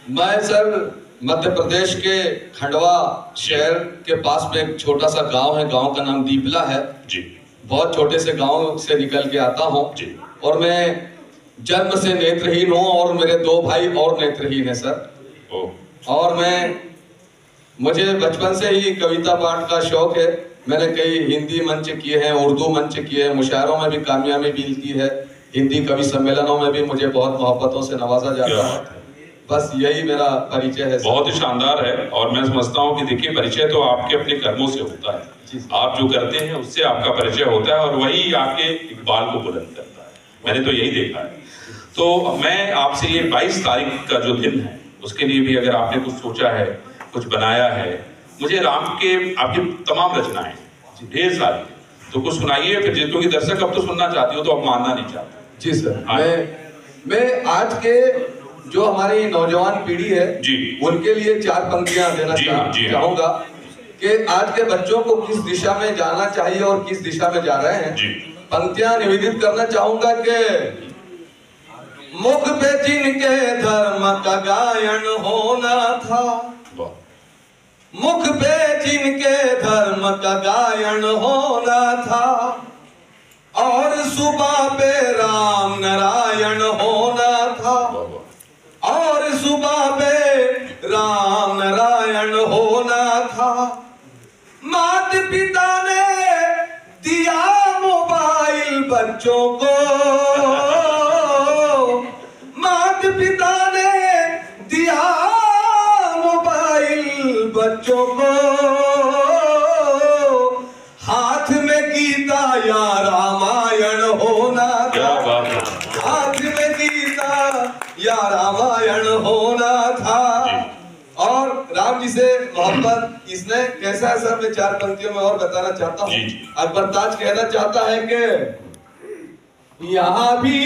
मैं सर मध्य प्रदेश के खंडवा शहर के पास में एक छोटा सा गांव है, गांव का नाम दीपला है जी। बहुत छोटे से गांव से निकल के आता हूं जी। और मैं जन्म से नेत्रहीन हूं और मेरे 2 भाई और नेत्रहीन है सर। और मुझे बचपन से ही कविता पाठ का शौक है। मैंने कई हिंदी मंच किए हैं, उर्दू मंच किए हैं, मुशायरों में भी कामयाबी मिलती है, हिंदी कवि सम्मेलनों में भी मुझे बहुत मोहब्बतों से नवाजा जाता है। बस यही मेरा परिचय है। बहुत ही शानदार है। और मैं समझता हूँ कि देखिए, परिचय तो आपके अपने कर्मों से होता है, आप जो करते हैं उससे आपका परिचय होता है और वही आपके इकबाल को बुलंद करता है। मैंने तो यही देखा है। तो मैं आपसे ये 22 तारीख का जो दिन है उसके लिए भी अगर आपने कुछ सोचा है, कुछ बनाया है, मुझे राम के आपकी तमाम रचनाएं ढेर सारी, तो कुछ सुनाइए फिर, क्योंकि दर्शक अब तो सुनना चाहती हो तो अब मानना नहीं चाहते। जी सर। मैं आज के जो हमारी नौजवान पीढ़ी है जी, उनके लिए 4 पंक्तियां देना चाहूंगा कि आज के बच्चों को किस दिशा में जाना चाहिए और किस दिशा में जा रहे हैं। पंक्तियां निवेदित करना चाहूंगा कि मुख पे जिनके धर्म का गायन होना था, मुख पे जिनके धर्म का गायन होना था, और सुबह पे राम नारायण होना था, और सुबह पे राम नारायण होना था। माता पिता ने दिया मोबाइल बच्चों को, माता पिता ने दिया मोबाइल बच्चों को, हाथ में गीता या रामायण होना था, हाथ में गीता या रामायण होना था। और राम जी से मोहब्बत इसने कैसा है सर, मैं 4 पंक्तियों में और बताना चाहता हूँ। अकबर ताज कहना चाहता है कि यहाँ भी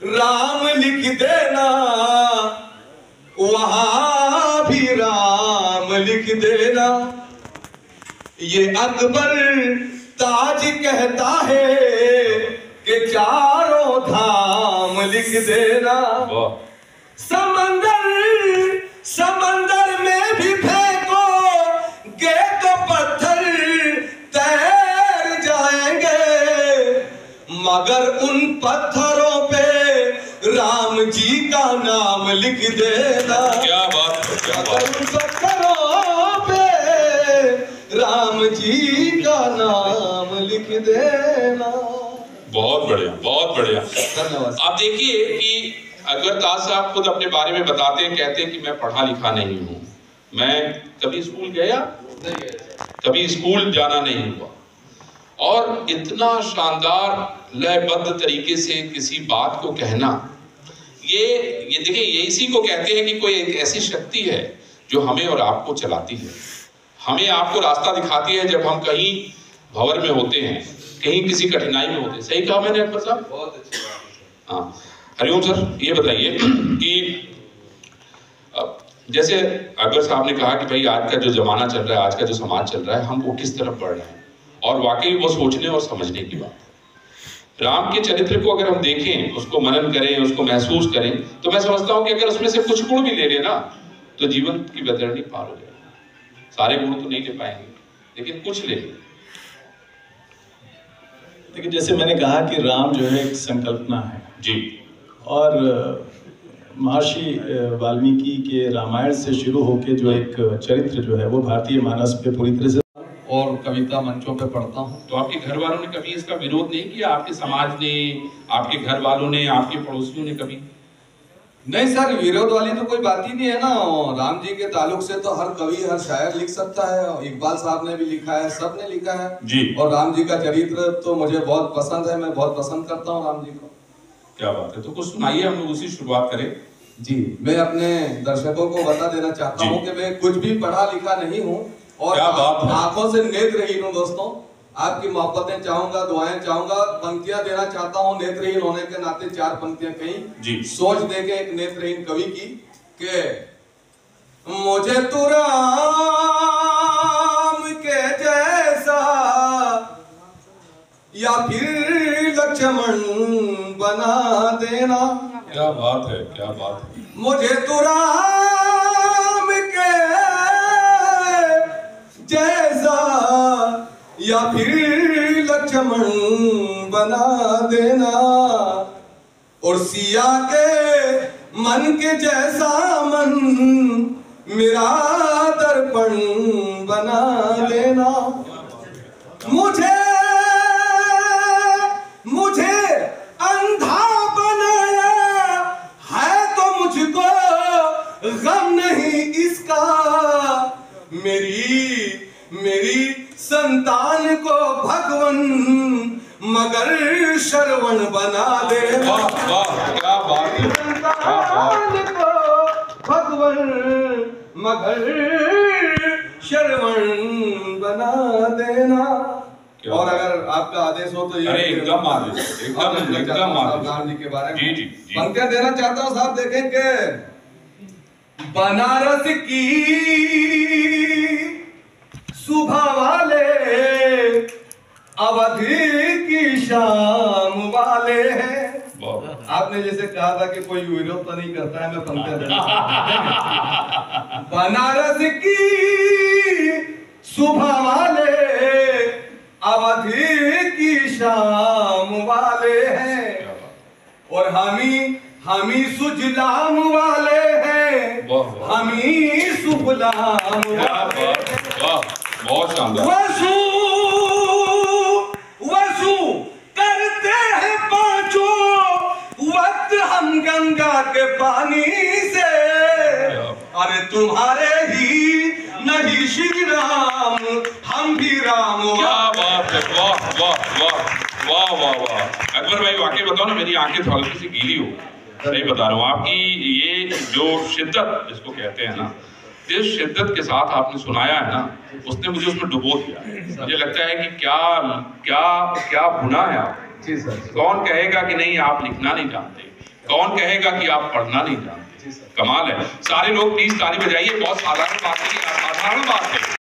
राम लिख देना, वहां भी राम लिख देना। ये अकबर ताज कहता है कि चारों धाम लिख देना। समंदर में भी फेंको गे तो पत्थर तैर जाएंगे, मगर उन पत्थरों पे राम जी का नाम लिख देना। क्या बात है, क्या बात। उन पत्थरों पे राम जी का नाम लिख देना। बहुत बढ़िया, बहुत बढ़िया, धन्यवाद। आप देखिए कि अकबर ताज साहब खुद अपने बारे में बताते हैं, कहते हैं कि मैं पढ़ा लिखा नहीं हूँ, मैं कभी स्कूल गया नहीं, कभी स्कूल जाना नहीं हुआ, और इतना शानदार लयबद्ध तरीके से किसी बात को कहना, ये देखिए, ये इसी को कहते हैं कि कोई एक ऐसी शक्ति है जो हमें और आपको चलाती है, हमें आपको रास्ता दिखाती है जब हम कहीं भंवर में होते हैं, कहीं किसी कठिनाई में होते हैं। सही कहा मैंने अकबर साहब? बहुत अच्छा। हाँ, हरिओम सर, ये बताइए कि जैसे अकबर साहब ने कहा कि भाई आज का जो जमाना चल रहा है, आज का जो समाज चल रहा है, हम वो किस तरफ बढ़ रहे हैं, और वाकई वो सोचने और समझने की बात है। राम के चरित्र को अगर हम देखें, उसको मनन करें, उसको महसूस करें, तो मैं समझता हूं कि अगर उसमें से कुछ गुण भी ले लें ना, तो जीवन की वैतरणी पार हो जाएगी। सारे गुण तो नहीं ले पाएंगे, लेकिन कुछ ले लें। देखिए, जैसे मैंने कहा कि राम जो है एक संकल्पना है जी, और महर्षि वाल्मीकि के रामायण से शुरू होकर जो एक चरित्र जो है वो भारतीय मानस पे पूरी तरह से, और कविता मंचों पे पढ़ता हूँ। तो आपके घर वालों ने कभी इसका विरोध नहीं किया? आपके समाज ने, आपके घर वालों ने, आपके पड़ोसियों ने कभी? नहीं सर, विरोध वाली तो कोई बात ही नहीं है ना। राम जी के ताल्लुक से तो हर कवि, हर शायर लिख सकता है। इकबाल साहब ने भी लिखा है, सब ने लिखा है जी। और राम जी का चरित्र तो मुझे बहुत पसंद है, मैं बहुत पसंद करता हूँ राम जी को। क्या बात है, तो कुछ सुनाइए, हम लोग उसी शुरुआत करें। जी, मैं अपने दर्शकों को बता देना चाहता हूँ कि मैं कुछ भी पढ़ा लिखा नहीं हूँ और आंखों से नेत्रहीन हूँ। दोस्तों, आपकी मोहब्बतें चाहूंगा, दुआएं चाहूंगा, पंक्तियां देना चाहता हूँ। नेत्रहीन होने के नाते 4 पंक्तियां कहीं सोच देके एक नेत्रहीन कवि की के मुझे तो राम के जैसा या फिर लक्ष्मण बना देना। क्या बात है, क्या बात है। मुझे तो राम के जैसा या फिर लक्ष्मण बना देना, और सिया के मन के जैसा मन मेरा दर्पण बना देना। मुझे अंधा बनाया है तो मुझको गम नहीं इसका, मेरी संतान को भगवन मगर श्रवण बना दे। वाह वाह, क्या बात है। संतान को भगवन मगर श्रवण बना देना। और अगर आपका आदेश हो तो ये एकदम आदेश, एकदम आदेश गांधी के बारे में जी पंक्तियां देना चाहता हूं साहब। देखें कि बनारस की सुबह वाले अवधि की शाम वाले हैं। आपने जैसे कहा था कि कोई विरोध तो नहीं करता है, मैं पंक्तियां देना बनारस की सुबह वाले अवधि की शाम वाले हैं, और हमी सुजलाम वाले हैं, हमी सुफलाम वाले हैं। बहुत शानदार। वसु करते हैं पांचों वक्त हम गंगा के पानी से, अरे तुम्हारे ही नहीं श्री राम हम भी राम। क्या बात है, वाह वाह वाह वाह वाह वाह। अकबर भाई वाकई बताओ ना, मेरी आंखें हल्की सी गीली हो, सही बता रहा हूँ। आपकी ये जो शिद्दत जिसको कहते हैं ना, जिस शिद्दत के साथ आपने सुनाया है ना, उसने मुझे उसमें डुबो दिया। मुझे लगता है कि क्या क्या क्या बुना है आप। जी सर। कौन कहेगा कि नहीं आप लिखना नहीं जानते, कौन कहेगा कि आप पढ़ना नहीं जानते। कमाल है। सारे लोग प्लीज ताली बजाइए। बहुत साधारण बात है, साधारण बात है।